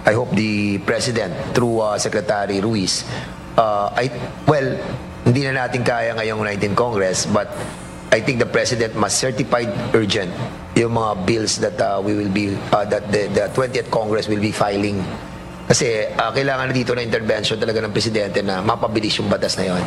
I hope the President, through Secretary Ruiz, hindi na natin kaya ngayong 19th Congress, but I think the President must certify urgent yung mga bills that that the 20th Congress will be filing. Kasi kailangan na dito na intervention talaga ng Presidente na mapabilis yung batas na yon.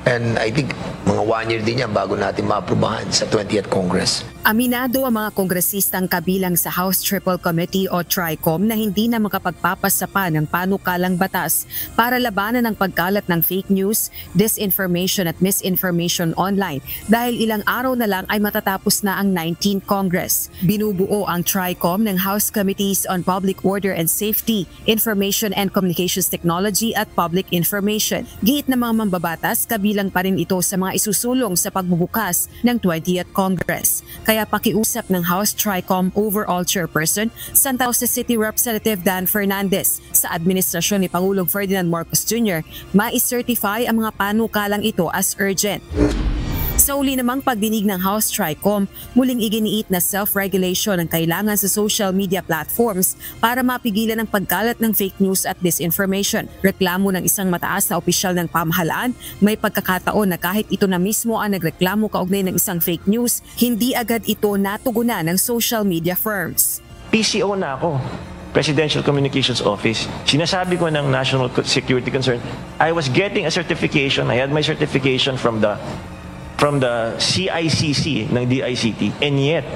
And I think mga 1 year din yan bago natin maaprubahan sa 20th Congress. Aminado ang mga kongresistang kabilang sa House Triple Committee o TRICOM na hindi na makapagpapasa pa ng panukalang batas para labanan ang pagkalat ng fake news, disinformation at misinformation online dahil ilang araw na lang ay matatapos na ang 19th Congress. Binubuo ang TRICOM ng House Committees on Public Order and Safety, Information and Communications Technology at Public Information. Gihit ng mga mambabatas, kabilang pa rin ito sa mga isusulong sa pagbubukas ng 20th Congress. Kaya pakiusap ng House TRICOM Overall Chairperson, Santa Rosa City Representative Dan Fernandez sa administrasyon ni Pangulong Ferdinand Marcos Jr. ma-certify ang mga panukalang ito as urgent. Sa uli namang pagdinig ng House TRICOM, muling iginiit na self-regulation ang kailangan sa social media platforms para mapigilan ang pagkalat ng fake news at disinformation. Reklamo ng isang mataas na opisyal ng pamahalaan, may pagkakataon na kahit ito na mismo ang nagreklamo kaugnay ng isang fake news, hindi agad ito natugunan ng social media firms. PCO na ako, Presidential Communications Office. Sinasabi ko ng National Security Concern, I was getting a certification, I had my certification from the CICC ng DICT, and yet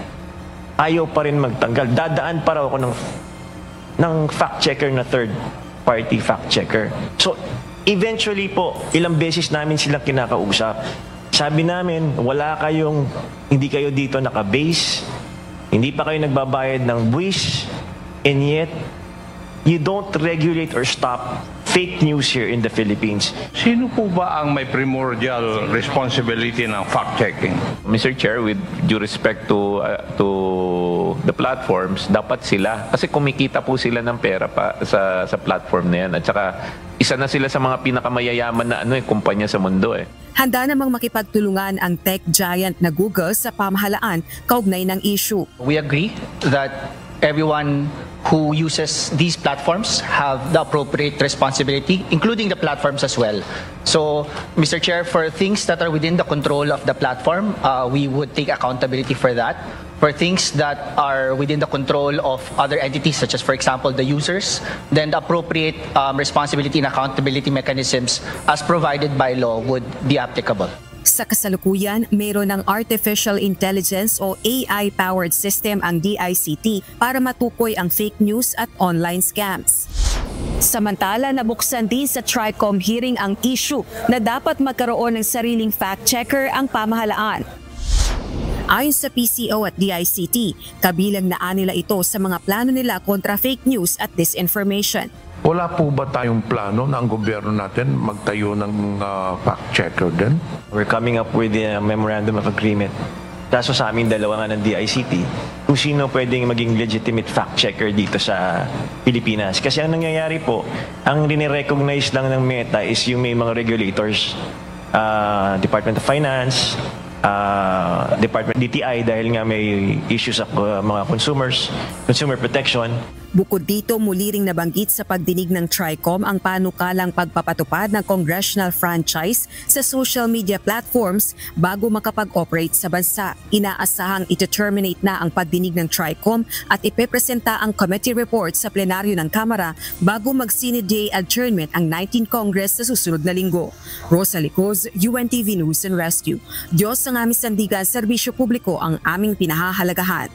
ayaw pa rin magtanggal. Dadaan pa raw ako ng fact checker na third party fact checker. So eventually po, ilang beses namin silang kinakausap. Sabi namin, hindi kayo dito naka-base, hindi pa kayo nagbabayad ng buwis, and yet you don't regulate or stop fake news here in the Philippines. Sino po ba ang may primordial responsibility ng fact-checking? Mr. Chair, with due respect to the platforms, dapat sila. Kasi kumikita po sila ng pera pa sa platform na yan. At saka, isa na sila sa mga pinakamayayaman na kumpanya sa mundo eh. Handa namang makipagtulungan ang tech giant na Google sa pamahalaan kaugnay ng issue. We agree that everyone who uses these platforms have the appropriate responsibility, including the platforms as well. So, Mr. Chair, for things that are within the control of the platform, we would take accountability for that. For things that are within the control of other entities, such as, for example, the users, then the appropriate responsibility and accountability mechanisms as provided by law would be applicable. Sa kasalukuyan, mayroon ng Artificial Intelligence o AI-powered system ang DICT para matukoy ang fake news at online scams. Samantala, nabuksan din sa TRICOM hearing ang issue na dapat magkaroon ng sariling fact-checker ang pamahalaan. Ayon sa PCO at DICT, kabilang na nila ito sa mga plano nila kontra fake news at disinformation. Wala po ba tayong plano na ang gobyerno natin magtayo ng fact-checker din? We're coming up with a memorandum of agreement. Kaso sa amin dalawa nga ng DICT, kung sino pwedeng maging legitimate fact-checker dito sa Pilipinas. Kasi ang nangyayari po, ang rinirecognize lang ng Meta is yung may mga regulators, Department of Finance, Department DTI dahil nga may issues sa mga consumer protection. Bukod dito, muli ring nabanggit sa pagdinig ng TRICOM ang panukalang pagpapatupad ng congressional franchise sa social media platforms bago makapag-operate sa bansa. Inaasahang ito-terminate na ang pagdinig ng TRICOM at ipepresenta ang committee report sa plenaryo ng Kamara bago mag-Senate Day adjournment ang 19th Congress sa susunod na linggo. Rosa Licoz, UNTV News and Rescue. Diyos ang aming sandigan, serbisyo publiko ang aming pinahahalagahan.